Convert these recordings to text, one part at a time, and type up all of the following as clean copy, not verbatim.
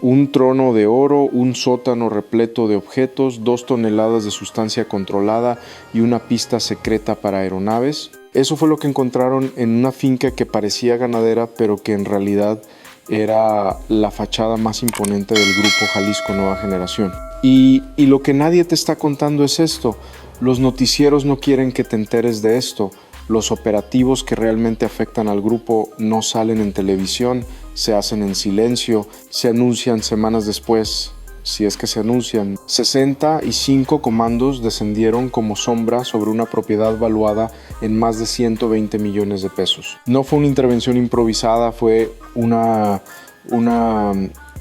un trono de oro, un sótano repleto de objetos, 2 toneladas de sustancia controlada y una pista secreta para aeronaves. Eso fue lo que encontraron en una finca que parecía ganadera, pero que en realidad era la fachada más imponente del grupo Jalisco Nueva Generación. Y lo que nadie te está contando es esto. Los noticieros no quieren que te enteres de esto. Los operativos que realmente afectan al grupo no salen en televisión, se hacen en silencio, se anuncian semanas después, si es que se anuncian. 65 comandos descendieron como sombra sobre una propiedad valuada en más de 120 millones de pesos. No fue una intervención improvisada, fue una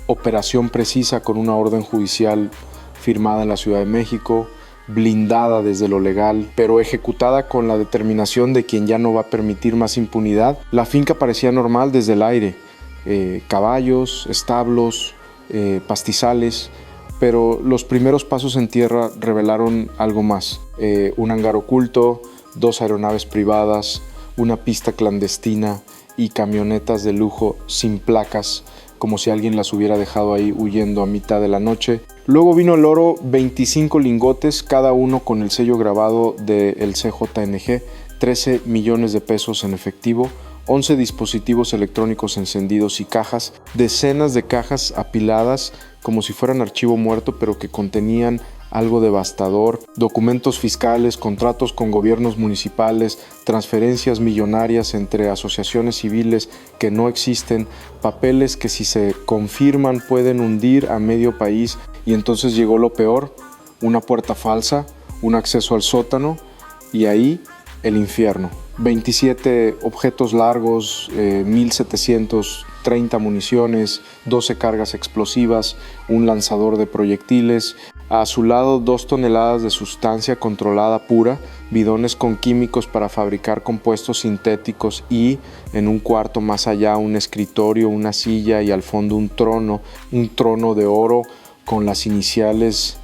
operación precisa con una orden judicial firmada en la Ciudad de México, blindada desde lo legal, pero ejecutada con la determinación de quien ya no va a permitir más impunidad. La finca parecía normal desde el aire, caballos, establos, pastizales, pero los primeros pasos en tierra revelaron algo más. Un hangar oculto, 2 aeronaves privadas, una pista clandestina y camionetas de lujo sin placas, como si alguien las hubiera dejado ahí huyendo a mitad de la noche. Luego vino el oro, 25 lingotes, cada uno con el sello grabado del CJNG, 13 millones de pesos en efectivo, 11 dispositivos electrónicos encendidos y cajas, decenas de cajas apiladas como si fueran archivo muerto, pero que contenían algo devastador, documentos fiscales, contratos con gobiernos municipales, transferencias millonarias entre asociaciones civiles que no existen, papeles que si se confirman pueden hundir a medio país. Y entonces llegó lo peor, una puerta falsa, un acceso al sótano y ahí el infierno. 27 objetos largos, 1730 municiones, 12 cargas explosivas, un lanzador de proyectiles. A su lado 2 toneladas de sustancia controlada pura, bidones con químicos para fabricar compuestos sintéticos y, en un cuarto más allá, un escritorio, una silla y al fondo un trono de oro con las iniciales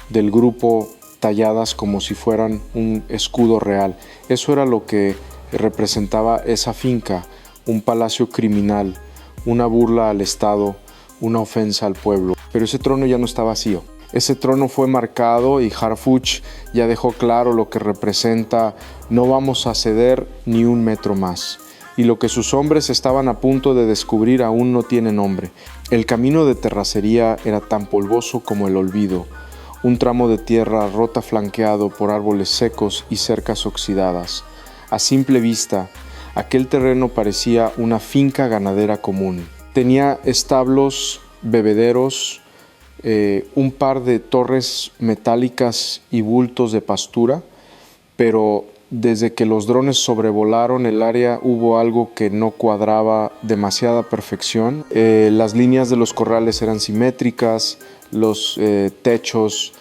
del grupo talladas como si fueran un escudo real. Eso era lo que representaba esa finca, un palacio criminal, una burla al Estado, una ofensa al pueblo. Pero ese trono ya no está vacío. Ese trono fue marcado y Harfuch ya dejó claro lo que representa: no vamos a ceder ni un metro más. Y lo que sus hombres estaban a punto de descubrir aún no tiene nombre. El camino de terracería era tan polvoso como el olvido, un tramo de tierra rota flanqueado por árboles secos y cercas oxidadas. A simple vista, aquel terreno parecía una finca ganadera común. Tenía establos, bebederos, un par de torres metálicas y bultos de pastura, pero desde que los drones sobrevolaron el área hubo algo que no cuadraba, demasiada perfección. Las líneas de los corrales eran simétricas, los techos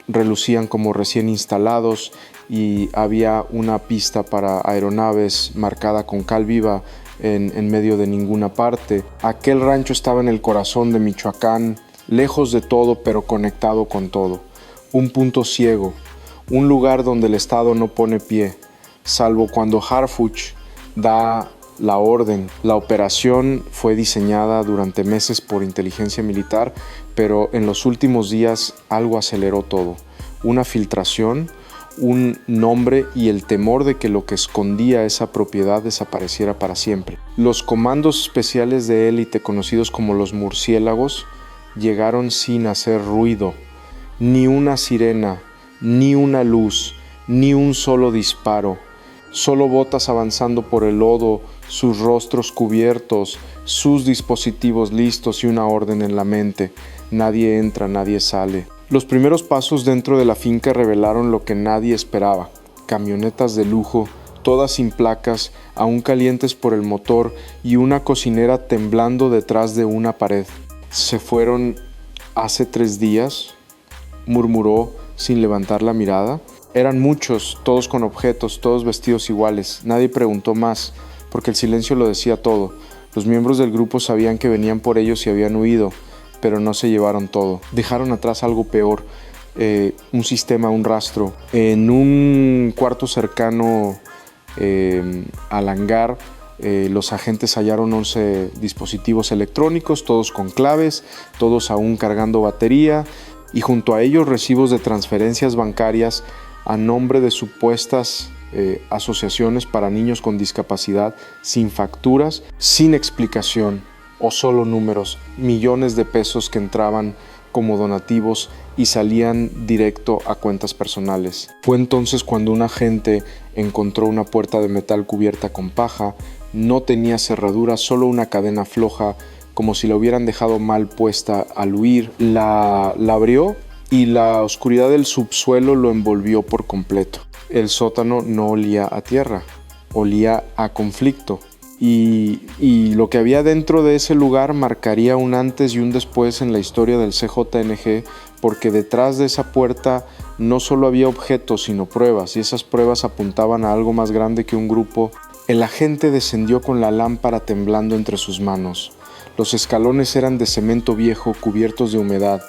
relucían como recién instalados y había una pista para aeronaves marcada con cal viva en medio de ninguna parte. Aquel rancho estaba en el corazón de Michoacán, lejos de todo pero conectado con todo. Un punto ciego, un lugar donde el Estado no pone pie, salvo cuando Harfuch da la orden. La operación fue diseñada durante meses por inteligencia militar, pero en los últimos días algo aceleró todo. Una filtración, un nombre y el temor de que lo que escondía esa propiedad desapareciera para siempre. Los comandos especiales de élite, conocidos como los murciélagos, llegaron sin hacer ruido, ni una sirena, ni una luz, ni un solo disparo. Solo botas avanzando por el lodo, sus rostros cubiertos, sus dispositivos listos y una orden en la mente. Nadie entra, nadie sale. Los primeros pasos dentro de la finca revelaron lo que nadie esperaba. Camionetas de lujo, todas sin placas, aún calientes por el motor, y una cocinera temblando detrás de una pared. «Se fueron hace 3 días», murmuró sin levantar la mirada. Eran muchos, todos con objetos, todos vestidos iguales. Nadie preguntó más, porque el silencio lo decía todo. Los miembros del grupo sabían que venían por ellos y habían huido, pero no se llevaron todo. Dejaron atrás algo peor, un sistema, un rastro. En un cuarto cercano al hangar Los agentes hallaron 11 dispositivos electrónicos, todos con claves, todos aún cargando batería, y junto a ellos recibos de transferencias bancarias a nombre de supuestas asociaciones para niños con discapacidad, sin facturas, sin explicación o solo números, millones de pesos que entraban como donativos y salían directo a cuentas personales. Fue entonces cuando un agente encontró una puerta de metal cubierta con paja, no tenía cerradura, solo una cadena floja, como si la hubieran dejado mal puesta al huir. La abrió y la oscuridad del subsuelo lo envolvió por completo. El sótano no olía a tierra, olía a conflicto. Y lo que había dentro de ese lugar marcaría un antes y un después en la historia del CJNG, porque detrás de esa puerta no solo había objetos, sino pruebas, y esas pruebas apuntaban a algo más grande que un grupo. El agente descendió con la lámpara temblando entre sus manos. Los escalones eran de cemento viejo cubiertos de humedad.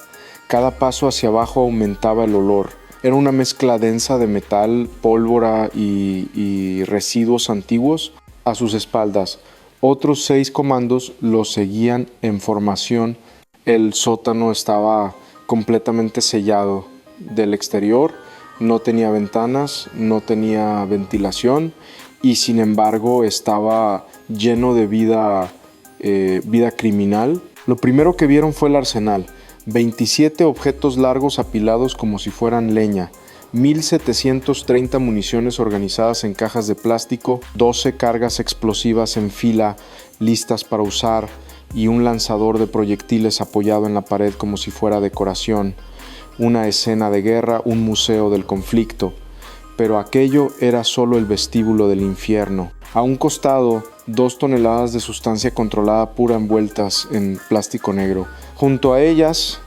Cada paso hacia abajo aumentaba el olor. Era una mezcla densa de metal, pólvora y residuos antiguos. A sus espaldas, otros 6 comandos los seguían en formación. El sótano estaba completamente sellado del exterior, no tenía ventanas, no tenía ventilación y sin embargo estaba lleno de vida criminal. Lo primero que vieron fue el arsenal, 27 objetos largos apilados como si fueran leña, 1,730 municiones organizadas en cajas de plástico, 12 cargas explosivas en fila listas para usar y un lanzador de proyectiles apoyado en la pared como si fuera decoración, una escena de guerra, un museo del conflicto. Pero aquello era solo el vestíbulo del infierno. A un costado, 2 toneladas de sustancia controlada pura envueltas en plástico negro. Junto a ellas,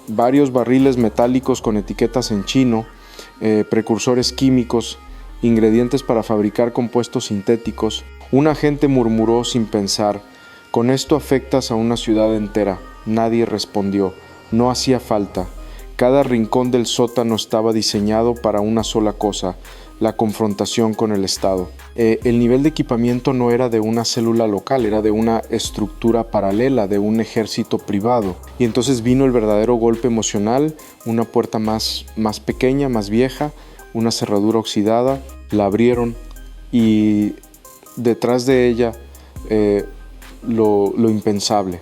varios barriles metálicos con etiquetas en chino, precursores químicos, ingredientes para fabricar compuestos sintéticos. Un agente murmuró sin pensar: «Con esto afectas a una ciudad entera». Nadie respondió. No hacía falta. Cada rincón del sótano estaba diseñado para una sola cosa: la confrontación con el Estado. El nivel de equipamiento no era de una célula local, era de una estructura paralela, de un ejército privado. Y entonces vino el verdadero golpe emocional, una puerta más pequeña, más vieja, una cerradura oxidada. La abrieron y detrás de ella lo impensable.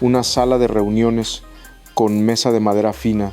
Una sala de reuniones con mesa de madera fina,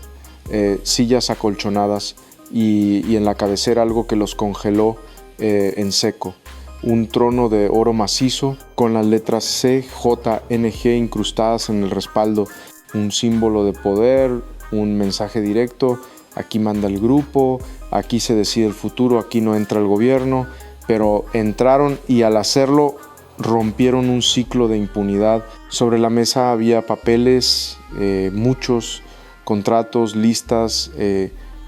sillas acolchonadas, y en la cabecera algo que los congeló en seco. Un trono de oro macizo con las letras CJNG incrustadas en el respaldo. Un símbolo de poder, un mensaje directo: aquí manda el grupo, aquí se decide el futuro, aquí no entra el gobierno. Pero entraron y al hacerlo rompieron un ciclo de impunidad. Sobre la mesa había papeles, muchos contratos, listas,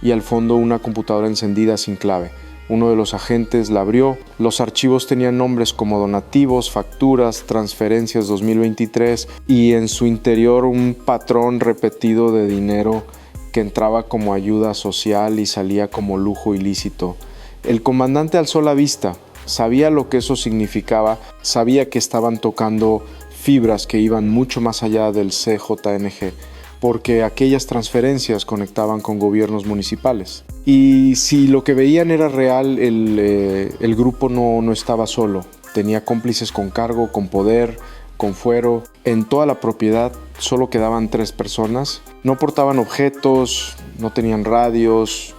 y al fondo una computadora encendida sin clave. Uno de los agentes la abrió. Los archivos tenían nombres como donativos, facturas, transferencias 2023 y en su interior un patrón repetido de dinero que entraba como ayuda social y salía como lujo ilícito. El comandante alzó la vista. Sabía lo que eso significaba, sabía que estaban tocando fibras que iban mucho más allá del CJNG, porque aquellas transferencias conectaban con gobiernos municipales. Y si lo que veían era real, el grupo no estaba solo. Tenía cómplices con cargo, con poder, con fuero. En toda la propiedad solo quedaban 3 personas. No portaban objetos, no tenían radios,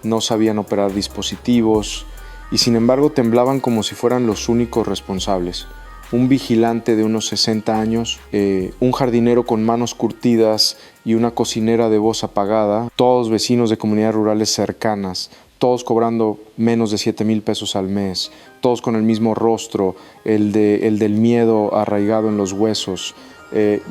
no sabían operar dispositivos y sin embargo temblaban como si fueran los únicos responsables. Un vigilante de unos 60 años, un jardinero con manos curtidas y una cocinera de voz apagada, todos vecinos de comunidades rurales cercanas, todos cobrando menos de 7,000 pesos al mes, todos con el mismo rostro, el del miedo arraigado en los huesos.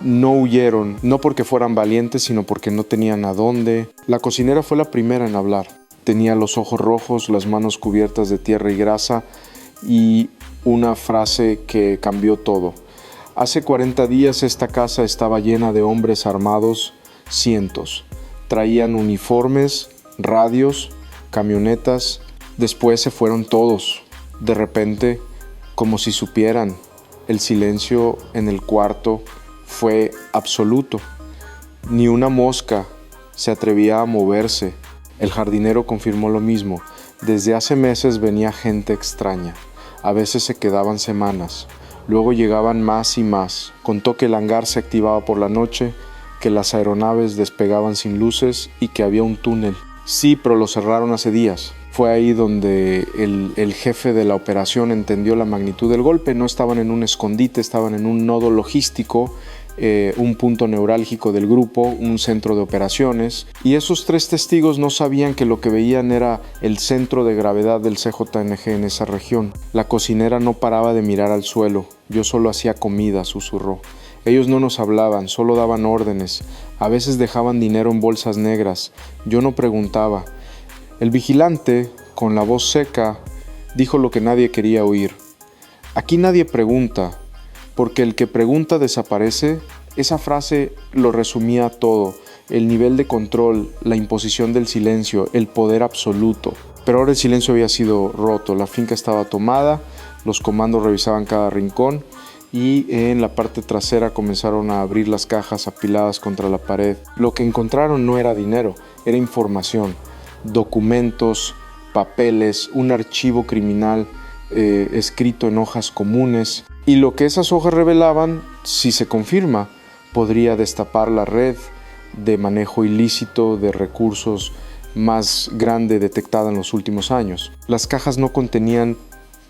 No huyeron, no porque fueran valientes, sino porque no tenían a dónde. La cocinera fue la primera en hablar. Tenía los ojos rojos, las manos cubiertas de tierra y grasa y una frase que cambió todo. Hace 40 días esta casa estaba llena de hombres armados, cientos. Traían uniformes, radios, camionetas. Después se fueron todos. De repente, como si supieran. El silencio en el cuarto fue absoluto. Ni una mosca se atrevía a moverse. El jardinero confirmó lo mismo. Desde hace meses venía gente extraña. A veces se quedaban semanas. Luego llegaban más y más. Contó que el hangar se activaba por la noche, que las aeronaves despegaban sin luces y que había un túnel. Sí, pero lo cerraron hace días. Fue ahí donde el jefe de la operación entendió la magnitud del golpe. No estaban en un escondite, estaban en un nodo logístico, un punto neurálgico del grupo, un centro de operaciones. Y esos 3 testigos no sabían que lo que veían era el centro de gravedad del CJNG en esa región. La cocinera no paraba de mirar al suelo. Yo solo hacía comida, susurró. Ellos no nos hablaban, solo daban órdenes. A veces dejaban dinero en bolsas negras. Yo no preguntaba. El vigilante, con la voz seca, dijo lo que nadie quería oír. Aquí nadie pregunta, porque el que pregunta desaparece. Esa frase lo resumía todo: el nivel de control, la imposición del silencio, el poder absoluto. Pero ahora el silencio había sido roto, la finca estaba tomada, los comandos revisaban cada rincón y en la parte trasera comenzaron a abrir las cajas apiladas contra la pared. Lo que encontraron no era dinero, era información, documentos, papeles, un archivo criminal escrito en hojas comunes. Y lo que esas hojas revelaban, si se confirma, podría destapar la red de manejo ilícito de recursos más grande detectada en los últimos años. Las cajas no contenían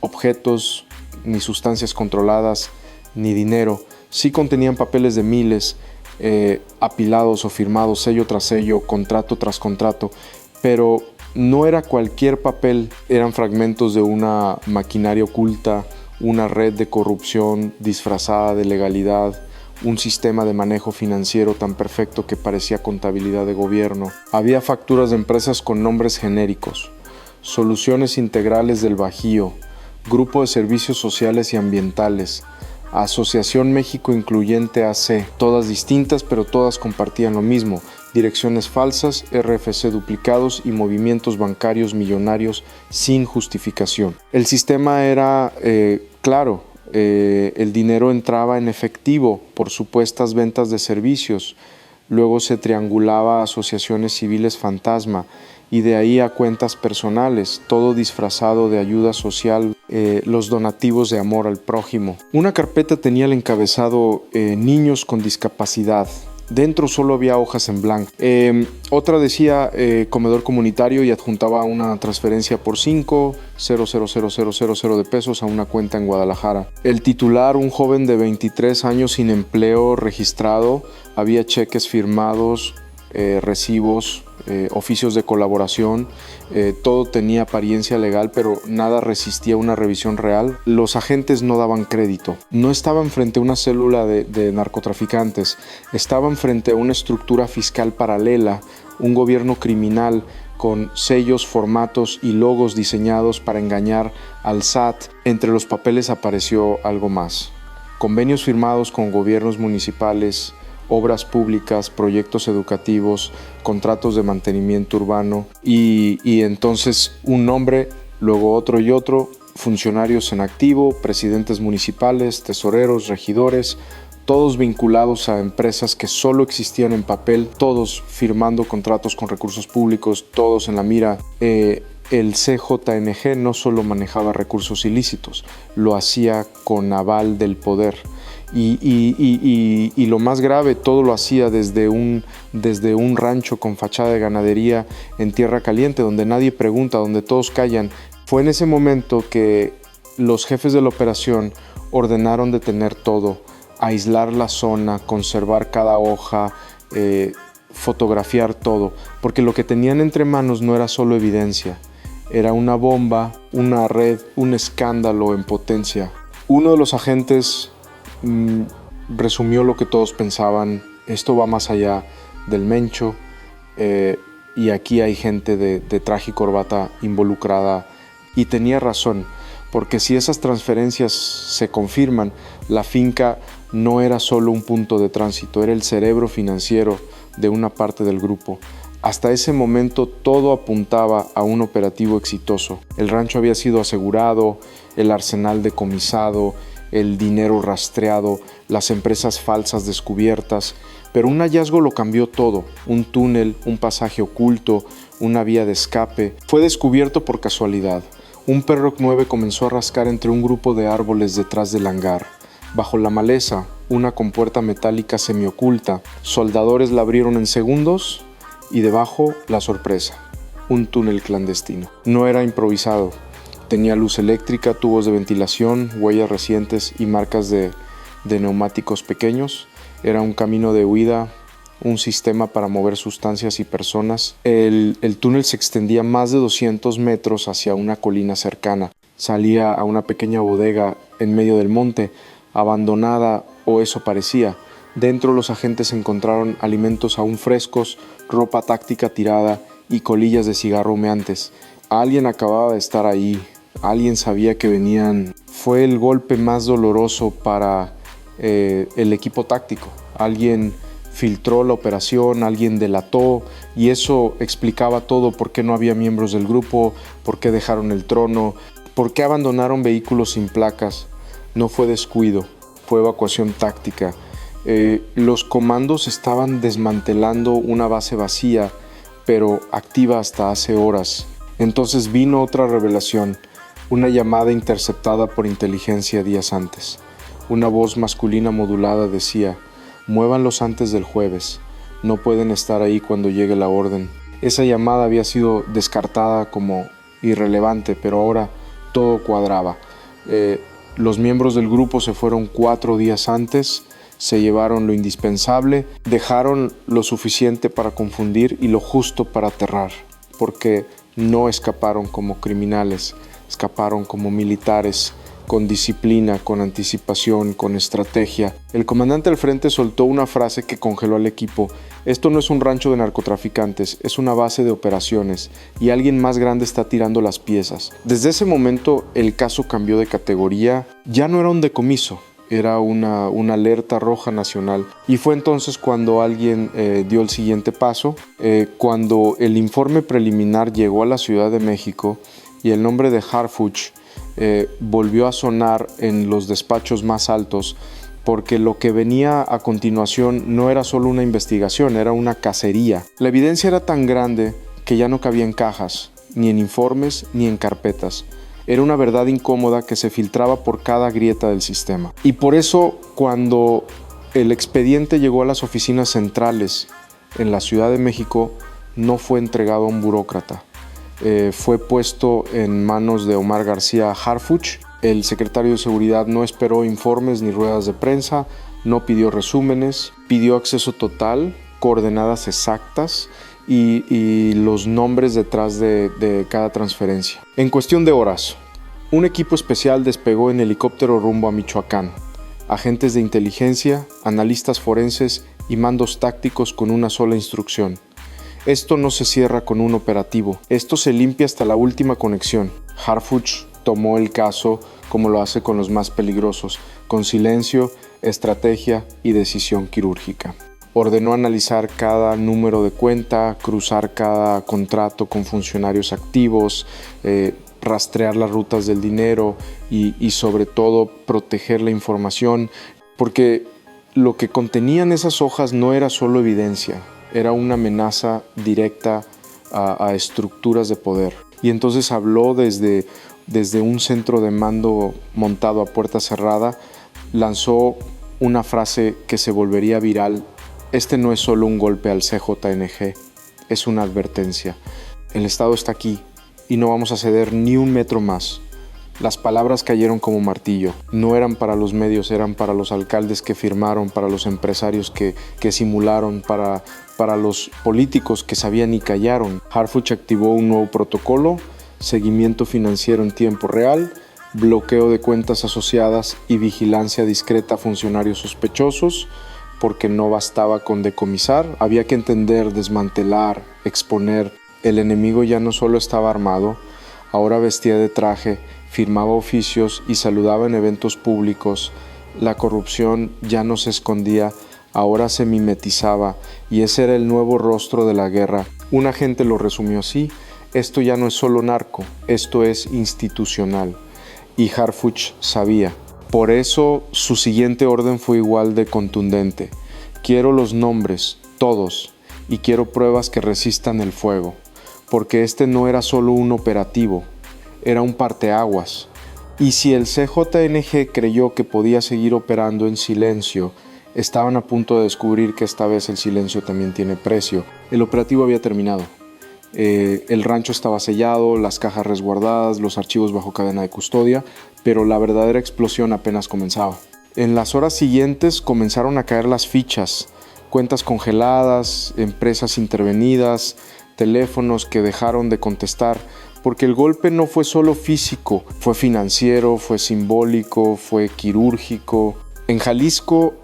objetos, ni sustancias controladas, ni dinero. Sí contenían papeles de miles, apilados o firmados sello tras sello, contrato tras contrato, pero no era cualquier papel. Eran fragmentos de una maquinaria oculta, una red de corrupción disfrazada de legalidad, un sistema de manejo financiero tan perfecto que parecía contabilidad de gobierno. Había facturas de empresas con nombres genéricos: Soluciones Integrales del Bajío, Grupo de Servicios Sociales y Ambientales, Asociación México Incluyente AC, todas distintas pero todas compartían lo mismo: direcciones falsas, RFC duplicados y movimientos bancarios millonarios sin justificación. El sistema era claro. El dinero entraba en efectivo por supuestas ventas de servicios, luego se triangulaba a asociaciones civiles fantasma y de ahí a cuentas personales, todo disfrazado de ayuda social, los donativos de amor al prójimo. Una carpeta tenía el encabezado niños con discapacidad. Dentro solo había hojas en blanco. Otra decía comedor comunitario y adjuntaba una transferencia por 5,000,000 de pesos a una cuenta en Guadalajara. El titular, un joven de 23 años sin empleo registrado, había cheques firmados, recibos, oficios de colaboración. Todo tenía apariencia legal, pero nada resistía una revisión real. Los agentes no daban crédito. No estaban frente a una célula de narcotraficantes, estaban frente a una estructura fiscal paralela, un gobierno criminal con sellos, formatos y logos diseñados para engañar al SAT. Entre los papeles apareció algo más: convenios firmados con gobiernos municipales, obras públicas, proyectos educativos, contratos de mantenimiento urbano y entonces un nombre, luego otro y otro, funcionarios en activo, presidentes municipales, tesoreros, regidores, todos vinculados a empresas que solo existían en papel, todos firmando contratos con recursos públicos, todos en la mira. El CJNG no solo manejaba recursos ilícitos, lo hacía con aval del poder. Y lo más grave, todo lo hacía desde un rancho con fachada de ganadería en tierra caliente, donde nadie pregunta, donde todos callan. Fue en ese momento que los jefes de la operación ordenaron detener todo, aislar la zona, conservar cada hoja, fotografiar todo, porque lo que tenían entre manos no era solo evidencia, era una bomba, una red, un escándalo en potencia. Uno de los agentes resumió lo que todos pensaban: esto va más allá del mencho, y aquí hay gente de traje y corbata involucrada. Y tenía razón, porque si esas transferencias se confirman, la finca no era solo un punto de tránsito, era el cerebro financiero de una parte del grupo. Hasta ese momento todo apuntaba a un operativo exitoso. El rancho había sido asegurado, el arsenal decomisado, el dinero rastreado, las empresas falsas descubiertas, pero un hallazgo lo cambió todo. Un túnel, un pasaje oculto, una vía de escape, fue descubierto por casualidad. Un Perrock 9 comenzó a rascar entre un grupo de árboles detrás del hangar. Bajo la maleza, una compuerta metálica semioculta. Soldadores la abrieron en segundos y debajo la sorpresa, un túnel clandestino. No era improvisado. Tenía luz eléctrica, tubos de ventilación, huellas recientes y marcas de neumáticos pequeños. Era un camino de huida, un sistema para mover sustancias y personas. El túnel se extendía más de 200 metros hacia una colina cercana. Salía a una pequeña bodega en medio del monte, abandonada, o eso parecía. Dentro los agentes encontraron alimentos aún frescos, ropa táctica tirada y colillas de cigarro humeantes. Alguien acababa de estar ahí, alguien sabía que venían. Fue el golpe más doloroso para el equipo táctico. Alguien filtró la operación, alguien delató, y eso explicaba todo: por qué no había miembros del grupo, por qué dejaron el trono, por qué abandonaron vehículos sin placas. No fue descuido, fue evacuación táctica. Los comandos estaban desmantelando una base vacía, pero activa hasta hace horas. Entonces vino otra revelación, una llamada interceptada por inteligencia días antes. Una voz masculina modulada decía: muévanlos antes del jueves, no pueden estar ahí cuando llegue la orden. Esa llamada había sido descartada como irrelevante, pero ahora todo cuadraba. Los miembros del grupo se fueron 4 días antes, se llevaron lo indispensable, dejaron lo suficiente para confundir y lo justo para aterrar, porque no escaparon como criminales, escaparon como militares, con disciplina, con anticipación, con estrategia. El comandante al frente soltó una frase que congeló al equipo: esto no es un rancho de narcotraficantes, es una base de operaciones, y alguien más grande está tirando las piezas. Desde ese momento el caso cambió de categoría. Ya no era un decomiso, era una alerta roja nacional. Y fue entonces cuando alguien dio el siguiente paso. Cuando el informe preliminar llegó a la Ciudad de México y el nombre de Harfuch volvió a sonar en los despachos más altos, porque lo que venía a continuación no era solo una investigación, era una cacería. La evidencia era tan grande que ya no cabía en cajas, ni en informes, ni en carpetas. Era una verdad incómoda que se filtraba por cada grieta del sistema. Y por eso, cuando el expediente llegó a las oficinas centrales en la Ciudad de México, no fue entregado a un burócrata. Fue puesto en manos de Omar García Harfuch. El secretario de Seguridad no esperó informes ni ruedas de prensa, no pidió resúmenes, pidió acceso total, coordenadas exactas y los nombres detrás de cada transferencia. En cuestión de horas, un equipo especial despegó en helicóptero rumbo a Michoacán. Agentes de inteligencia, analistas forenses y mandos tácticos con una sola instrucción: esto no se cierra con un operativo, esto se limpia hasta la última conexión. Harfuch tomó el caso como lo hace con los más peligrosos, con silencio, estrategia y decisión quirúrgica. Ordenó analizar cada número de cuenta, cruzar cada contrato con funcionarios activos, rastrear las rutas del dinero y sobre todo proteger la información, porque lo que contenían esas hojas no era solo evidencia, era una amenaza directa a estructuras de poder. Y entonces habló desde un centro de mando montado a puerta cerrada, lanzó una frase que se volvería viral: este no es solo un golpe al CJNG, es una advertencia. El Estado está aquí y no vamos a ceder ni un metro más. Las palabras cayeron como martillo. No eran para los medios, eran para los alcaldes que firmaron, para los empresarios que simularon, para los políticos que sabían y callaron. Harfuch activó un nuevo protocolo: seguimiento financiero en tiempo real, bloqueo de cuentas asociadas y vigilancia discreta a funcionarios sospechosos, porque no bastaba con decomisar, había que entender, desmantelar, exponer. El enemigo ya no solo estaba armado, ahora vestía de traje, firmaba oficios y saludaba en eventos públicos. La corrupción ya no se escondía, ahora se mimetizaba, y ese era el nuevo rostro de la guerra. Un agente lo resumió así: esto ya no es solo narco, esto es institucional. Y Harfuch sabía. Por eso su siguiente orden fue igual de contundente: quiero los nombres, todos, y quiero pruebas que resistan el fuego, porque este no era solo un operativo, era un parteaguas. Y si el CJNG creyó que podía seguir operando en silencio, estaban a punto de descubrir que esta vez el silencio también tiene precio. El operativo había terminado. El rancho estaba sellado, las cajas resguardadas, los archivos bajo cadena de custodia, pero la verdadera explosión apenas comenzaba. En las horas siguientes comenzaron a caer las fichas: cuentas congeladas, empresas intervenidas, teléfonos que dejaron de contestar, porque el golpe no fue solo físico, fue financiero, fue simbólico, fue quirúrgico. En Jalisco,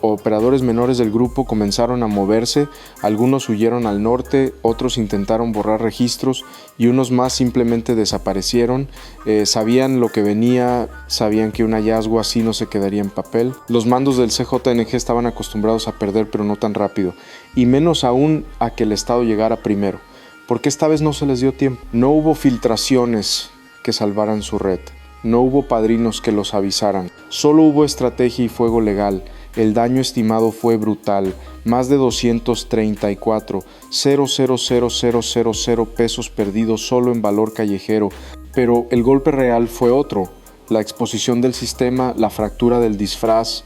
operadores menores del grupo comenzaron a moverse, algunos huyeron al norte, otros intentaron borrar registros y unos más simplemente desaparecieron. Sabían lo que venía, sabían que un hallazgo así no se quedaría en papel. Los mandos del CJNG estaban acostumbrados a perder, pero no tan rápido, y menos aún a que el Estado llegara primero, porque esta vez no se les dio tiempo. No hubo filtraciones que salvaran su red. No hubo padrinos que los avisaran. Solo hubo estrategia y fuego legal. El daño estimado fue brutal. Más de 234,000,000 pesos perdidos solo en valor callejero. Pero el golpe real fue otro: la exposición del sistema, la fractura del disfraz,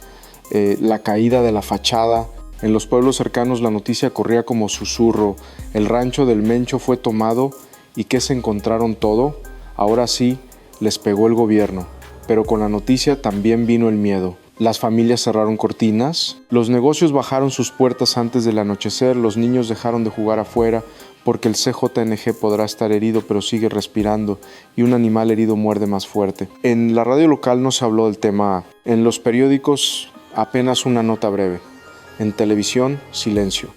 la caída de la fachada. En los pueblos cercanos la noticia corría como susurro: el rancho del Mencho fue tomado. ¿Y qué se encontraron todo? Ahora sí, les pegó el gobierno, pero con la noticia también vino el miedo. Las familias cerraron cortinas, los negocios bajaron sus puertas antes del anochecer, los niños dejaron de jugar afuera, porque el CJNG podrá estar herido pero sigue respirando, y un animal herido muerde más fuerte. En la radio local no se habló del tema. En los periódicos apenas una nota breve. En televisión, silencio.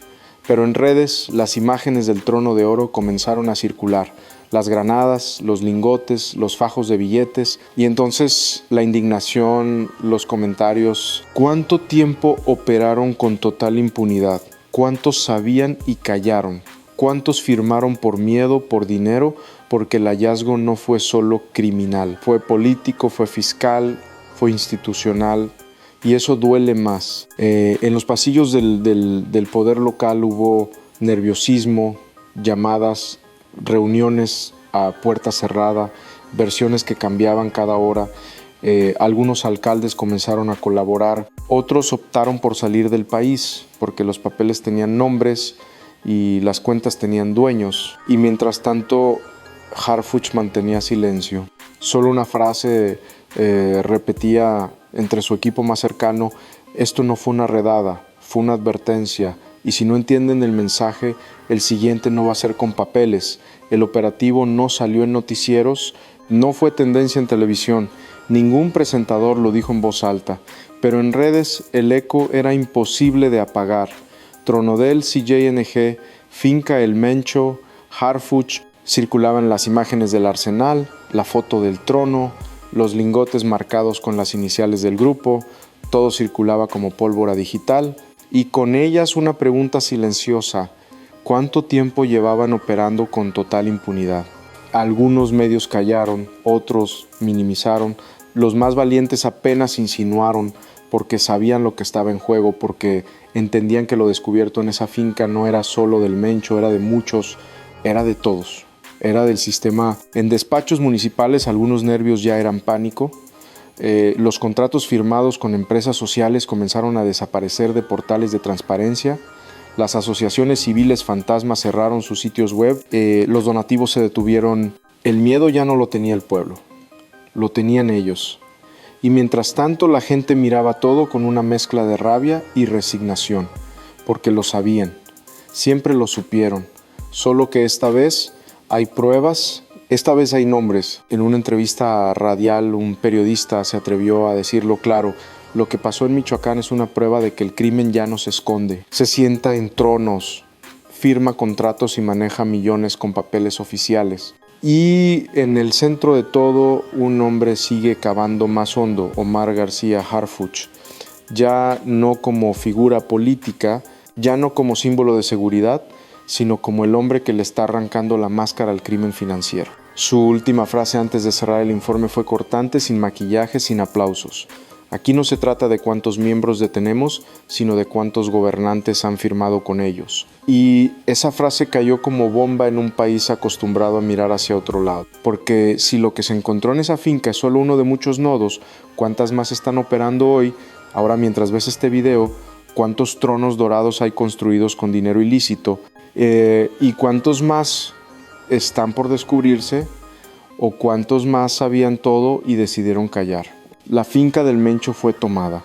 Pero en redes, las imágenes del trono de oro comenzaron a circular: las granadas, los lingotes, los fajos de billetes, y entonces la indignación, los comentarios. ¿Cuánto tiempo operaron con total impunidad? ¿Cuántos sabían y callaron? ¿Cuántos firmaron por miedo, por dinero? Porque el hallazgo no fue solo criminal, fue político, fue fiscal, fue institucional. Y eso duele más. En los pasillos del poder local hubo nerviosismo, llamadas, reuniones a puerta cerrada, versiones que cambiaban cada hora. Algunos alcaldes comenzaron a colaborar, otros optaron por salir del país porque los papeles tenían nombres y las cuentas tenían dueños. Y mientras tanto, Harfuch mantenía silencio. Solo una frase repetía entre su equipo más cercano: esto no fue una redada, fue una advertencia, y si no entienden el mensaje, el siguiente no va a ser con papeles. El operativo no salió en noticieros, no fue tendencia en televisión, ningún presentador lo dijo en voz alta, pero en redes el eco era imposible de apagar. Tronodel, CJNG, Finca El Mencho, Harfuch. Circulaban las imágenes del arsenal, la foto del trono, los lingotes marcados con las iniciales del grupo. Todo circulaba como pólvora digital, y con ellas una pregunta silenciosa: ¿cuánto tiempo llevaban operando con total impunidad? Algunos medios callaron, otros minimizaron, los más valientes apenas insinuaron, porque sabían lo que estaba en juego, porque entendían que lo descubierto en esa finca no era solo del Mencho, era de muchos, era de todos. Era del sistema. En despachos municipales algunos nervios ya eran pánico. Los contratos firmados con empresas sociales comenzaron a desaparecer de portales de transparencia. Las asociaciones civiles fantasmas cerraron sus sitios web. Los donativos se detuvieron. El miedo ya no lo tenía el pueblo, lo tenían ellos. Y mientras tanto la gente miraba todo con una mezcla de rabia y resignación, porque lo sabían, siempre lo supieron, solo que esta vez hay pruebas, esta vez hay nombres. En una entrevista radial, un periodista se atrevió a decirlo claro: lo que pasó en Michoacán es una prueba de que el crimen ya no se esconde, se sienta en tronos, firma contratos y maneja millones con papeles oficiales. Y en el centro de todo, un hombre sigue cavando más hondo: Omar García Harfuch. Ya no como figura política, ya no como símbolo de seguridad, sino como el hombre que le está arrancando la máscara al crimen financiero. Su última frase antes de cerrar el informe fue cortante, sin maquillaje, sin aplausos. Aquí no se trata de cuántos miembros detenemos, sino de cuántos gobernantes han firmado con ellos. Y esa frase cayó como bomba en un país acostumbrado a mirar hacia otro lado. Porque si lo que se encontró en esa finca es solo uno de muchos nodos, ¿cuántas más están operando hoy? Ahora, mientras ves este video, ¿cuántos tronos dorados hay construidos con dinero ilícito? ¿Y cuántos más están por descubrirse? ¿O cuántos más sabían todo y decidieron callar? La finca del Mencho fue tomada,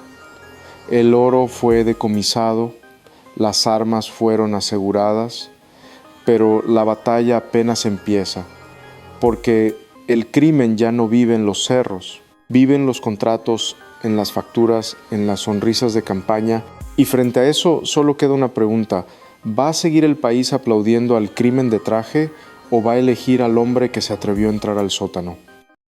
el oro fue decomisado, las armas fueron aseguradas, pero la batalla apenas empieza, porque el crimen ya no vive en los cerros, vive en los contratos, en las facturas, en las sonrisas de campaña, y frente a eso solo queda una pregunta: ¿va a seguir el país aplaudiendo al crimen de traje o va a elegir al hombre que se atrevió a entrar al sótano?